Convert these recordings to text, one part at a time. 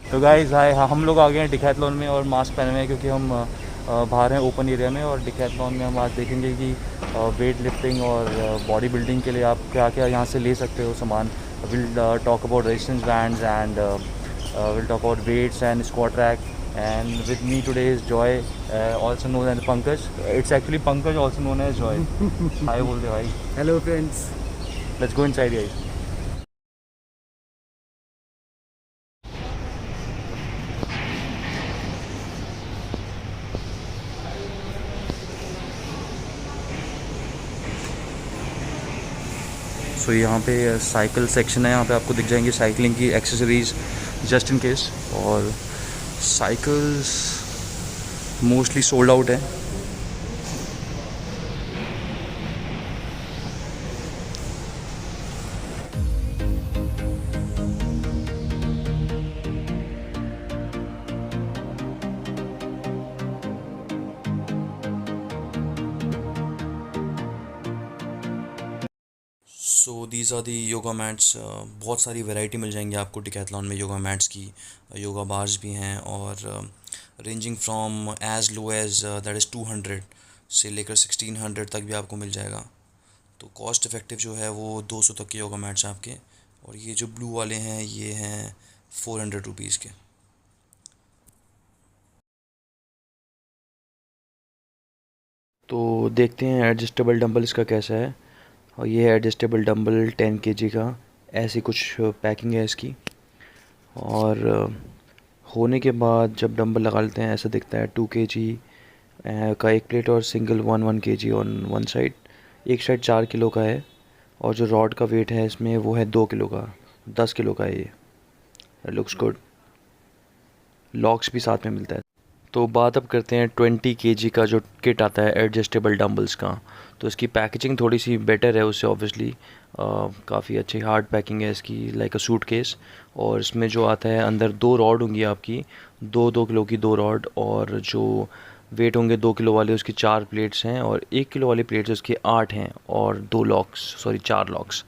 तो guys hi, हम लोग आ गए हैं डिकैथलॉन में और मास्क पहने हुए हैं क्योंकि हम बाहर हैं ओपन एरिया में। और डिकैथलॉन में हम आज देखेंगे कि वेट लिफ्टिंग और बॉडी बिल्डिंग के लिए आप क्या क्या यहाँ से ले सकते हो सामान। Will talk about resistance bands and will talk about weights and squat rack. And with me today is Joy, also known as Pankaj. It's actually Pankaj also known as Joy. Hi बोल दे भाई। Hello friends. Let's go inside guys. So यहाँ पे cycle section है, यहाँ पे आपको दिख जाएंगी साइकिलिंग की एक्सेसरीज़ जस्ट इन केस। और साइकिल्स मोस्टली सोल्ड आउट है। So these are the yoga mats. बहुत सारी वैरायटी मिल जाएंगी आपको डिकैथलॉन में योगा मैट्स की। योगा बार्स भी हैं और ranging from as low as that is 200 से लेकर 1600 तक भी आपको मिल जाएगा। तो कॉस्ट इफ़ेक्टिव जो है वो 200 तक के योगा मैट्स आपके। और ये जो ब्लू वाले हैं ये हैं 400 रुपीज़ के। तो देखते हैं एडजस्टेबल डंबल इसका कैसा है। और ये है एडजस्टेबल डंबल 10 केजी का। ऐसी कुछ पैकिंग है इसकी। और होने के बाद जब डंबल लगा लेते हैं ऐसा दिखता है। 2 केजी का एक प्लेट और single 1 KG on one side. एक साइड 4 किलो का है। और जो रॉड का वेट है इसमें वो है 2 किलो का। 10 किलो का है ये। Looks good. लॉक्स भी साथ में मिलता है। तो बात अब करते हैं 20 केजी का जो किट आता है एडजस्टेबल डंबल्स का। तो इसकी पैकेजिंग थोड़ी सी बेटर है उससे ऑब्वियसली। काफ़ी अच्छी हार्ड पैकिंग है इसकी, लाइक अ सूट केस। और इसमें जो आता है अंदर 2 रॉड होंगी आपकी, 2-2 किलो की 2 रॉड। और जो वेट होंगे 2 किलो वाले उसकी 4 प्लेट्स हैं। और 1 किलो वाली प्लेट्स उसकी 8 हैं। और 2 लॉक्स, सॉरी 4 लॉक्स।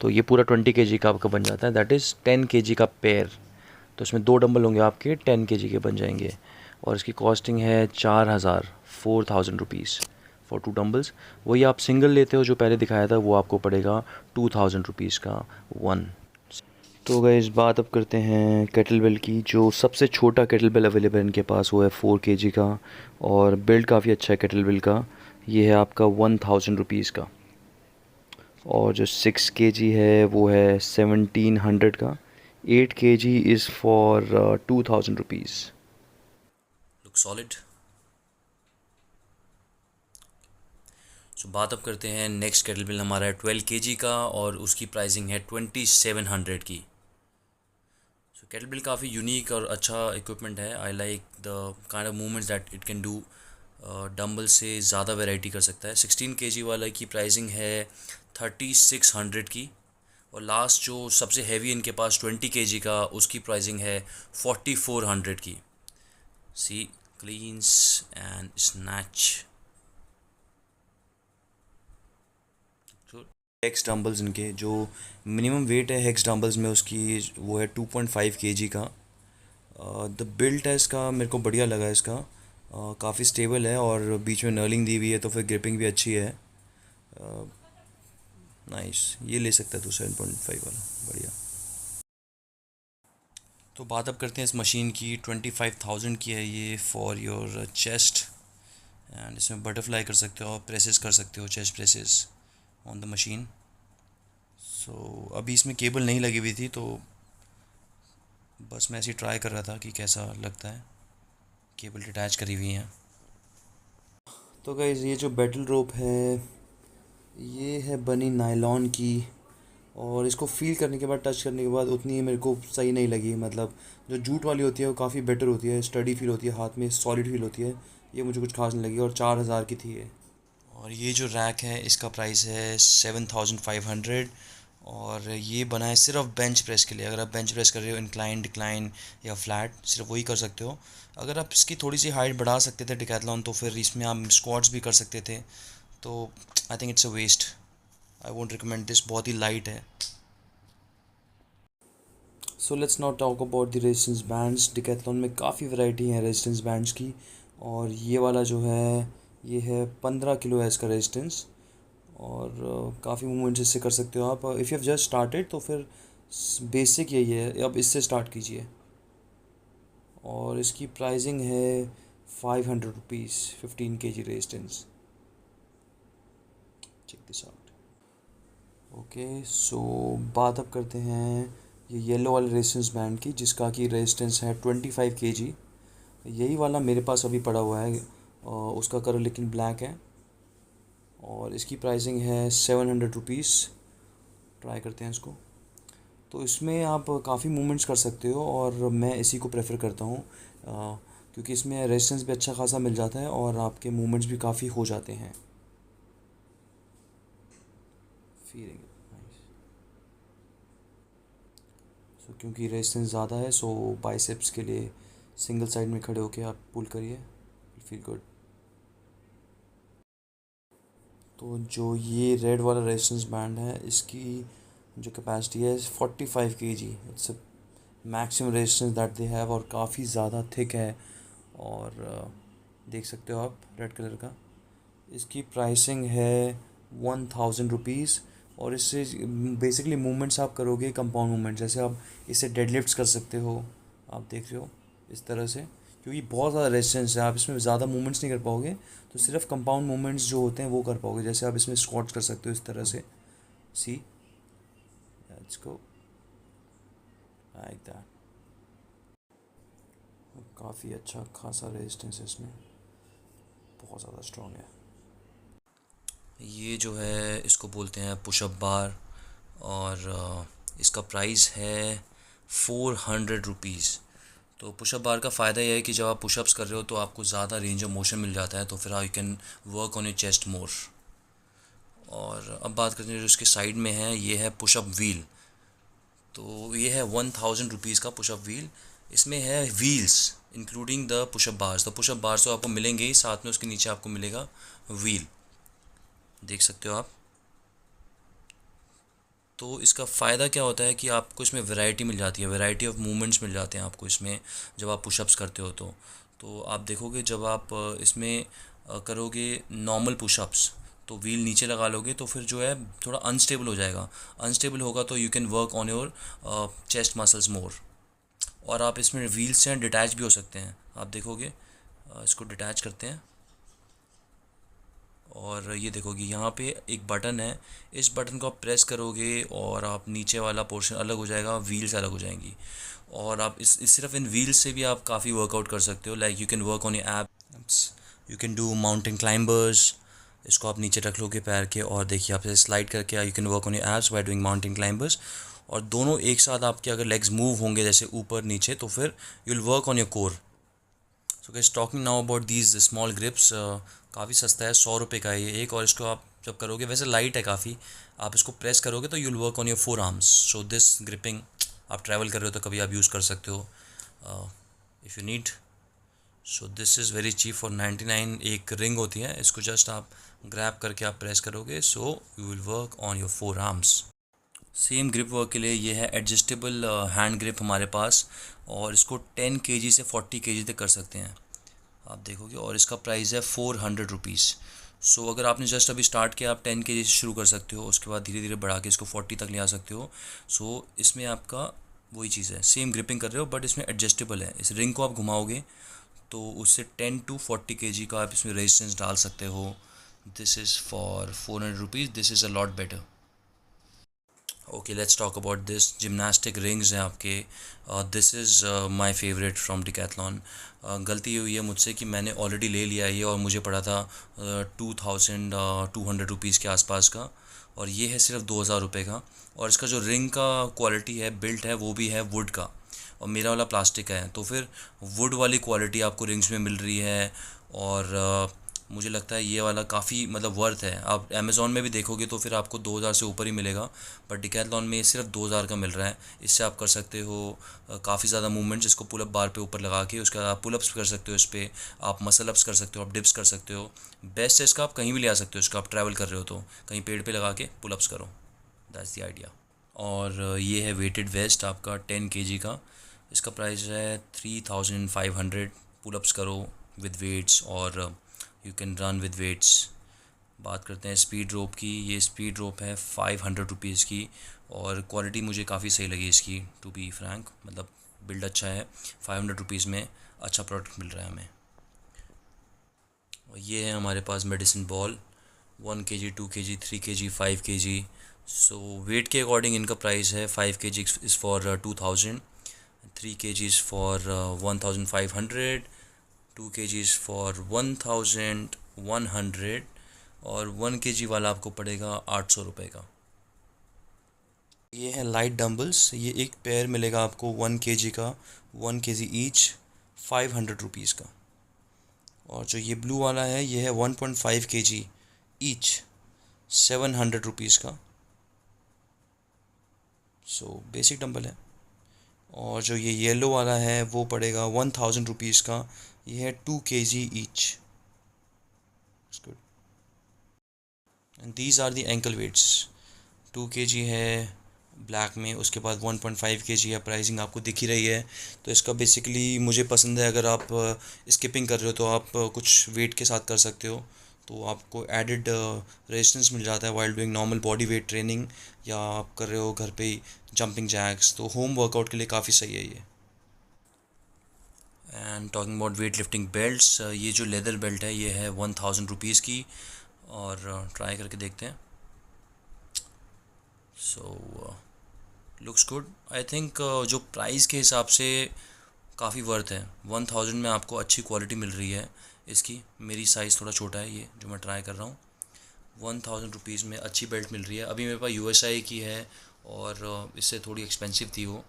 तो ये पूरा 20 केजी का आपका बन जाता है। दैट इज़ 10 केजी का पेयर। तो इसमें 2 डंबल होंगे आपके 10 केजी के बन जाएंगे। और इसकी कॉस्टिंग है 4000 रुपीज़ फॉर 2 डंबल्स। वही आप सिंगल लेते हो जो पहले दिखाया था वो आपको पड़ेगा 2000 रुपीज़ का 1। तो गाइस बात अब करते हैं केटल बेल की। जो सबसे छोटा केटल बेल अवेलेबल है इनके पास वो है 4 केजी का। और बिल्ड काफ़ी अच्छा है केटल बेल का। ये है आपका 1000 रुपीज़ का। और जो 6 केजी है वो है 1700 का। 8 kg is for 2000 rupees. Look solid. So बात अब करते हैं नेक्स्ट केटल बिल हमारा है 12 केजी का और उसकी प्राइसिंग है 2700 की। सो केटल बिल काफ़ी यूनिक और अच्छा इक्विपमेंट है। I like the kind of movements that it can do. Dumbbell से ज़्यादा वैरायटी कर सकता है। 16 केजी वाला की प्राइसिंग है 3600 की। और लास्ट जो सबसे हैवी इनके पास 20 केजी का उसकी प्राइसिंग है 4400 की। See cleans and snatch. Hex dumbbells इनके जो मिनिमम वेट है हेक्स डंबल्स में उसकी वो है 2.5 केजी का। द बिल्ट है इसका मेरे को बढ़िया लगा इसका। काफ़ी स्टेबल है और बीच में नर्लिंग दी हुई है तो फिर ग्रिपिंग भी अच्छी है। नाइस, ये ले सकता है तू 7.5 वाला, बढ़िया। तो बात अब करते हैं इस मशीन की। 25,000 की है ये फॉर योर चेस्ट। एंड इसमें बटरफ्लाई कर सकते हो, प्रेसेस कर सकते हो, chest presses on the machine. So अभी इसमें केबल नहीं लगी हुई थी तो बस मैं ऐसे ही ट्राई कर रहा था कि कैसा लगता है। केबल अटैच करी हुई है। तो गाइस ये जो बैटल रोप है ये है बनी नायलॉन की। और इसको फील करने के बाद, टच करने के बाद उतनी मेरे को सही नहीं लगी। मतलब जो जूट वाली होती है वो काफ़ी बेटर होती है, स्टडी फील होती है, हाथ में सॉलिड फील होती है। ये मुझे कुछ खास नहीं लगी और 4,000 की थी ये। और ये जो रैक है इसका प्राइस है 7,500। और ये बना है सिर्फ बेंच प्रेस के लिए। अगर आप बेंच प्रेस कर रहे हो इंक्लाइन डिक्लाइन या फ्लैट, सिर्फ वही कर सकते हो। अगर आप इसकी थोड़ी सी हाइट बढ़ा सकते थे डिकैथलॉन तो फिर इसमें आप स्क्वाट्स भी कर सकते थे। तो I think it's a waste. I won't recommend this, बहुत ही लाइट है। So let's not talk about the resistance bands. Decathlon में काफ़ी वैरायटी है रेजिस्टेंस बैंड्स की। और ये वाला जो है ये है 15 किलो है इसका रेजिस्टेंस। और काफ़ी मूवमेंट्स इससे कर सकते हो आप। If you have just started तो फिर बेसिक यही है, अब इससे स्टार्ट कीजिए। और इसकी प्राइसिंग है 500 rupees, 15 kg resistance. Check this out. Okay so बात अब करते हैं ये येलो वाले रेजिस्टेंस बैंड की, जिसका कि रेजिस्टेंस है 25 kg। यही वाला मेरे पास अभी पड़ा हुआ है। उसका कलर लेकिन ब्लैक है। और इसकी प्राइसिंग है 700 रुपीज़। ट्राई करते हैं इसको। तो इसमें आप काफ़ी मूवमेंट्स कर सकते हो और मैं इसी को प्रेफर करता हूँ, क्योंकि इसमें रेजिस्टेंस भी अच्छा खासा मिल जाता है और आपके मूवमेंट्स भी काफ़ी हो जाते हैं। Feeling nice. सो क्योंकि रेजिस्टेंस ज़्यादा है सो बाइसेप्स के लिए सिंगल साइड में खड़े होके आप पुल करिए, फील गुड। तो जो ये रेड वाला रेजिस्टेंस बैंड है इसकी जो कैपेसिटी है 45 kg। Its maximum resistance that they have और काफ़ी ज़्यादा थिक है। और देख सकते हो आप रेड कलर का। इसकी प्राइसिंग है 1,000 रुपीज़। और इससे बेसिकली मूवमेंट्स आप करोगे कंपाउंड मूवमेंट, जैसे आप इससे डेडलिफ्ट्स कर सकते हो। आप देख रहे हो इस तरह से, क्योंकि बहुत ज़्यादा रेजिस्टेंस है, आप इसमें ज़्यादा मूवमेंट्स नहीं कर पाओगे। तो सिर्फ कंपाउंड मूवमेंट्स जो होते हैं वो कर पाओगे, जैसे आप इसमें स्क्वाट्स कर सकते हो इस तरह से। सी, लेट्स गो लाइक दैट। काफ़ी अच्छा खासा रेजिस्टेंस है इसमें, बहुत ज़्यादा स्ट्रॉन्ग है। ये जो है इसको बोलते हैं पुशअप बार। और इसका प्राइस है 400 रुपीज़। तो पुशअप बार का फ़ायदा यह है कि जब आप पुशअप्स कर रहे हो तो आपको ज़्यादा रेंज ऑफ मोशन मिल जाता है, तो फिर you can work on your chest more. और अब बात करते हैं जो इसके साइड में है, ये है पुशअप व्हील। तो ये है 1,000 रुपीज़ का पुशअप व्हील। इसमें है wheels including the pushup bars. तो पुशअप बार्स तो आपको मिलेंगे ही, साथ में उसके नीचे आपको मिलेगा व्हील, देख सकते हो आप। तो इसका फ़ायदा क्या होता है कि आपको इसमें वैरायटी मिल जाती है, वैरायटी ऑफ मूवमेंट्स मिल जाते हैं आपको इसमें जब आप पुशअप्स करते हो। तो आप देखोगे जब आप इसमें करोगे नॉर्मल पुशअप्स तो व्हील नीचे लगा लोगे तो फिर जो है थोड़ा अनस्टेबल हो जाएगा। अनस्टेबल होगा तो you can work on your chest muscles more. और आप इसमें व्हील से डिटैच भी हो सकते हैं। आप देखोगे इसको डिटैच करते हैं और ये देखोगे यहाँ पे एक बटन है। इस बटन को आप प्रेस करोगे और आप नीचे वाला पोर्शन अलग हो जाएगा, व्हील्स अलग हो जाएंगी। और आप इस सिर्फ इन व्हील्स से भी आप काफ़ी वर्कआउट कर सकते हो। Like you can work on your abs, you can do mountain climbers. इसको आप नीचे रख लोगे पैर के और देखिए आप स्लाइड करके you can work on your abs by doing mountain climbers. और दोनों एक साथ आपके अगर लेग्स मूव होंगे जैसे ऊपर नीचे तो फिर you will work on your core. So guys talking now about these small grips. काफ़ी सस्ता है, 100 रुपये का है ये एक। और इसको आप जब करोगे, वैसे लाइट है काफ़ी, आप इसको प्रेस करोगे तो you will work on your 4 arms. So this gripping आप ट्रैवल कर रहे हो तो कभी आप यूज़ कर सकते हो if you need. So this is very cheap for 99। एक रिंग होती है, इसको जस्ट आप ग्रैब करके आप प्रेस करोगे, so you will work on your four arms. Same grip work के लिए ये है एडजस्टेबल हैंड ग्रिप हमारे पास, और इसको 10 kg से 40 kg तक कर सकते हैं आप देखोगे। और इसका प्राइस है 400 रुपीज़। सो अगर आपने जस्ट अभी स्टार्ट किया, आप 10 kg से शुरू कर सकते हो, उसके बाद धीरे धीरे बढ़ा के इसको 40 तक ले आ सकते हो। सो इसमें आपका वही चीज़ है, सेम ग्रिपिंग कर रहे हो, बट इसमें एडजस्टेबल है। इस रिंग को आप घुमाओगे तो उससे 10 to 40 kg का आप इसमें रेजिस्टेंस डाल सकते हो। This is for 400 rupees, this is a lot better. Okay, let's talk about this. Gymnastic rings हैं आपके। This is my favourite from decathlon. गलती ये हुई है मुझसे कि मैंने ऑलरेडी ले लिया ये, और मुझे पड़ा था 2200 रुपीज़ के आसपास का, और ये है सिर्फ 2000 रुपये का। और इसका जो रिंग का क्वालिटी है, बिल्ट है, वो भी है वुड का, और मेरा वाला प्लास्टिक का है। तो फिर वुड वाली क्वालिटी आपको रिंग्स में मिल रही है, और मुझे लगता है ये वाला काफ़ी मतलब वर्थ है। आप अमेज़ॉन में भी देखोगे तो फिर आपको 2000 से ऊपर ही मिलेगा, बट डिकैथलॉन में सिर्फ 2000 का मिल रहा है। इससे आप कर सकते हो काफ़ी ज़्यादा मूवमेंट्स, इसको पुल अप बार पे ऊपर लगा के, उसके बाद आप पुल अप्स कर सकते हो इस पर, आप मसल अप्स कर सकते हो, आप डिप्स कर सकते हो। बेस्ट है इसका, आप कहीं भी ले आ सकते हो इसका। आप ट्रैवल कर रहे हो तो कहीं पेड़ पे लगा के पुल अप्स करो, दैट्स द आइडिया। और ये है वेटेड वेस्ट आपका 10 kg का। इसका प्राइस है 3500। पुलअप्स करो विद वेट्स, और you can run with weights. बात करते हैं स्पीड रोप की। ये स्पीड रोप है 500 रुपीज़ की, और क्वालिटी मुझे काफ़ी सही लगी इसकी, टू बी फ्रैंक। मतलब बिल्ड अच्छा है, 500 रुपीज़ में अच्छा प्रोडक्ट मिल रहा है हमें। और ये है हमारे पास medicine ball, 1 kg, 2 kg, 3 kg, 5 kg। So weight के अकॉर्डिंग इनका प्राइस है। 5 kg is for 2000, 3 kg is for 1500, 2 kg is for 1100, और 1 kg वाला आपको पड़ेगा 800 रुपये का। ये है लाइट डम्बल्स। ये एक पेयर मिलेगा आपको 1 kg का, 1 kg ईच, 500 रुपीज़ का। और जो ये ब्लू वाला है, ये है 1.5 kg ईच, 700 रुपीज़ का। सो बेसिक डंबल है। और जो ये येलो वाला है वो पड़ेगा 1000 रुपीज़ का। ये है 2 kg each. Good. And these are the ankle weights. 2 kg है ब्लैक में, उसके बाद 1.5 kg है। प्राइसिंग आपको दिख ही रही है। तो इसका बेसिकली मुझे पसंद है, अगर आप स्किपिंग कर रहे हो तो आप कुछ वेट के साथ कर सकते हो, तो आपको एडिड रेजिस्टेंस मिल जाता है while doing normal body weight training, या आप कर रहे हो घर पे ही जंपिंग जैक्स, तो होम वर्कआउट के लिए काफ़ी सही है ये। And talking about weight lifting belts, ये जो लेदर बेल्ट है ये है 1000 रुपीज़ की, और ट्राई करके देखते हैं। सो लुक्स गुड आई थिंक। जो प्राइस के हिसाब से काफ़ी वर्थ है। 1000 में आपको अच्छी क्वालिटी मिल रही है इसकी। मेरी साइज़ थोड़ा छोटा है ये जो मैं ट्राई कर रहा हूँ। 1000 रुपीज़ में अच्छी बेल्ट मिल रही है। अभी मेरे पास यूएसआई की है, और इससे थोड़ी एक्सपेंसिव थी वो,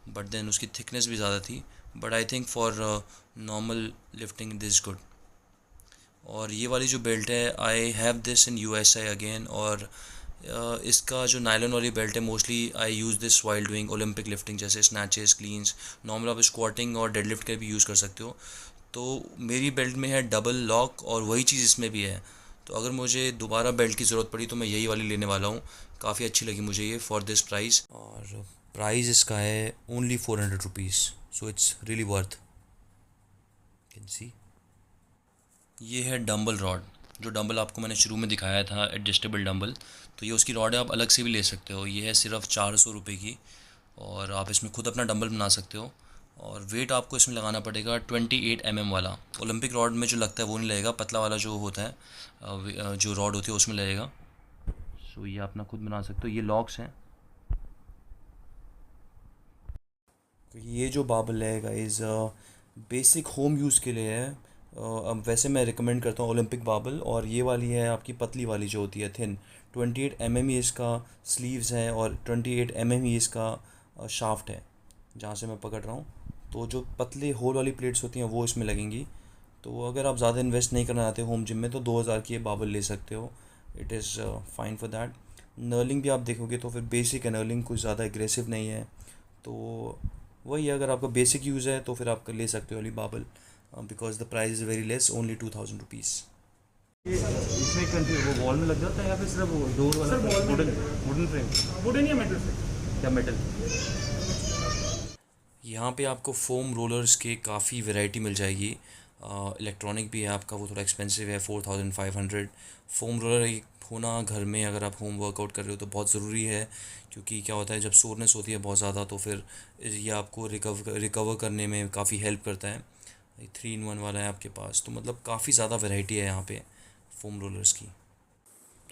बट देन उसकी थिकनेस भी ज़्यादा थी, but I think for normal lifting this good. और ये वाली जो बेल्ट है, I have this in USI again. और इसका जो नायलॉन वाली बेल्ट है, mostly I use this while doing Olympic lifting, जैसे स्नैचेस, क्लीन्स, नॉर्मल आप स्क्वाटिंग और डेडलिफ्ट के भी यूज़ कर सकते हो। तो मेरी बेल्ट में है डबल लॉक, और वही चीज़ इसमें भी है। तो अगर मुझे दोबारा बेल्ट की ज़रूरत पड़ी तो मैं यही वाली लेने वाला हूँ। काफ़ी अच्छी लगी मुझे ये फॉर दिस प्राइस। और प्राइस इसका है only 400 rupees, so it's really worth. Can see. ये है डंबल रॉड। जो डंबल आपको मैंने शुरू में दिखाया था, एडजस्टेबल डंबल, तो ये उसकी रॉड है, आप अलग से भी ले सकते हो। ये है सिर्फ 400 रुपये की, और आप इसमें खुद अपना डंबल बना सकते हो। और वेट आपको इसमें लगाना पड़ेगा 28 mm वाला। ओलंपिक रॉड में जो लगता है वो नहीं लगेगा, पतला वाला जो होता है जो रॉड होती है उसमें लगेगा। सो ये अपना खुद बना सकते हो। ये लॉक्स हैं। तो ये जो बाबल है गाइस, बेसिक होम यूज़ के लिए है। अब वैसे मैं रिकमेंड करता हूँ ओलंपिक बाबल, और ये वाली है आपकी पतली वाली जो होती है थिन। 28 mm ही इसका स्लीव्स हैं, और 28 mm ही इसका शाफ्ट है जहाँ से मैं पकड़ रहा हूँ। तो जो पतले होल वाली प्लेट्स होती हैं वो इसमें लगेंगी। तो अगर आप ज़्यादा इन्वेस्ट नहीं करना चाहते होम जिम में, तो 2000 की ये बाबल ले सकते हो। It is fine for that. Knurling भी आप देखोगे तो फिर बेसिक है, नर्लिंग कुछ ज़्यादा एग्रेसिव नहीं है। तो वही, अगर आपका बेसिक यूज़ है तो फिर आप ले सकते हो वाली बाबल। because the price is very less, only 2000 rupees. इसमें कंफ्यूज वो वॉल में लग जाता है या फिर सिर्फ वो डोर वाला? Sir wooden wooden frame, wooden या मेटल फ्रेम? क्या मेटल? यहाँ पे आपको फोम रोलर्स के काफ़ी वैरायटी मिल जाएगी। इलेक्ट्रॉनिक भी है आपका, वो थोड़ा एक्सपेंसिव है, 4500। फोम रोलर एक होना घर में अगर आप होम वर्कआउट कर रहे हो तो बहुत ज़रूरी है, क्योंकि क्या होता है जब सोरनेस होती है बहुत ज़्यादा तो फिर ये आपको रिकवर करने में काफ़ी हेल्प करता है। 3 in 1 वाला है आपके पास, तो मतलब काफ़ी ज़्यादा वैरायटी है यहाँ पे फोम रोलर्स की।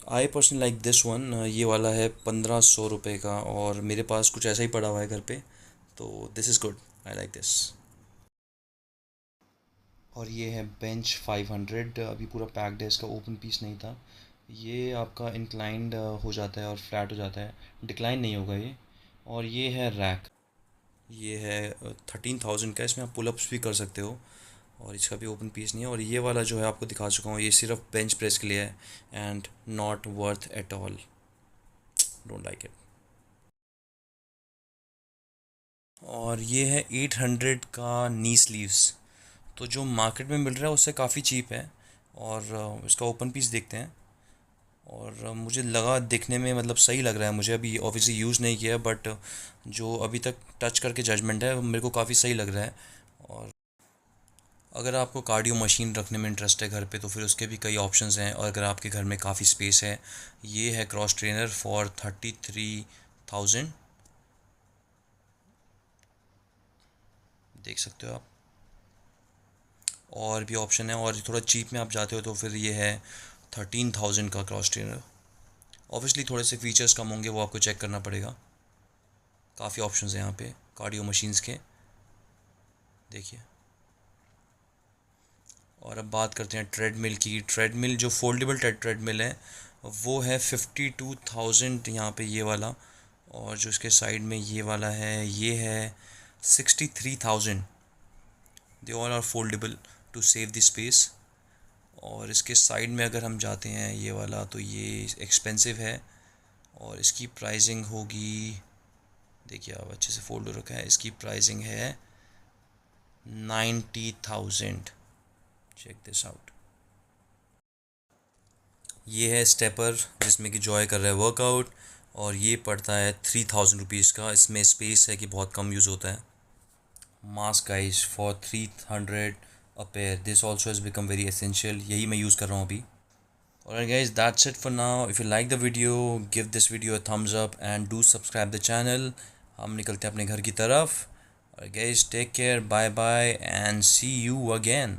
I personally like this one. ये वाला है 1500 रुपये का, और मेरे पास कुछ ऐसा ही पड़ा हुआ है घर पे, तो this is good, I like this. और ये है बेंच 500, अभी पूरा पैक्ड है, इसका ओपन पीस नहीं था। ये आपका इंक्लाइंड हो जाता है और फ्लैट हो जाता है, डिक्लाइन नहीं होगा ये। और ये है रैक, ये है 13,000 का, इसमें आप पुलअप्स भी कर सकते हो, और इसका भी ओपन पीस नहीं है। और ये वाला जो है आपको दिखा चुका हूँ, ये सिर्फ बेंच प्रेस के लिए है, and not worth at all, don't like it. और ये है 800 का नी स्लीव्स, तो जो मार्केट में मिल रहा है उससे काफ़ी चीप है। और इसका ओपन पीस देखते हैं। और मुझे लगा दिखने में मतलब सही लग रहा है, मुझे अभी ऑब्वियसली यूज़ नहीं किया, बट जो अभी तक टच करके जजमेंट है मेरे को काफ़ी सही लग रहा है। और अगर आपको कार्डियो मशीन रखने में इंटरेस्ट है घर पे तो फिर उसके भी कई ऑप्शंस हैं, और अगर आपके घर में काफ़ी स्पेस है, ये है क्रॉस ट्रेनर फॉर 33,000, देख सकते हो आप। और भी ऑप्शन है, और थोड़ा चीप में आप जाते हो तो फिर ये है 13,000 का क्रॉस ट्रेनर। ऑब्वियसली थोड़े से फीचर्स कम होंगे, वो आपको चेक करना पड़ेगा। काफ़ी ऑप्शंस हैं यहाँ पे कार्डियो मशीन्स के, देखिए। और अब बात करते हैं ट्रेडमिल की। ट्रेडमिल जो फोल्डेबल ट्रेडमिल है वो है 52,000 यहाँ पे, ये वाला। और जो इसके साइड में ये वाला है ये है 63,000। They all are foldable to save the space. और इसके साइड में अगर हम जाते हैं ये वाला, तो ये एक्सपेंसिव है, और इसकी प्राइसिंग होगी, देखिए आप अच्छे से फोल्ड हो रखा है, इसकी प्राइसिंग है 90,000। Check this out. ये है स्टेपर जिसमें कि जॉय कर रहा है वर्कआउट, और ये पड़ता है 3,000 रुपीज़ का। इसमें स्पेस है कि बहुत कम यूज़ होता है। Mask guys for 300 a pair, this also has become very essential, यही मैं यूज़ कर रहा हूँ अभी। Alright guys, that's it for now. If you like the video, give this video a thumbs up and do subscribe the channel. हम निकलते हैं अपने घर की तरफ। Alright guys, take care, bye bye and see you again.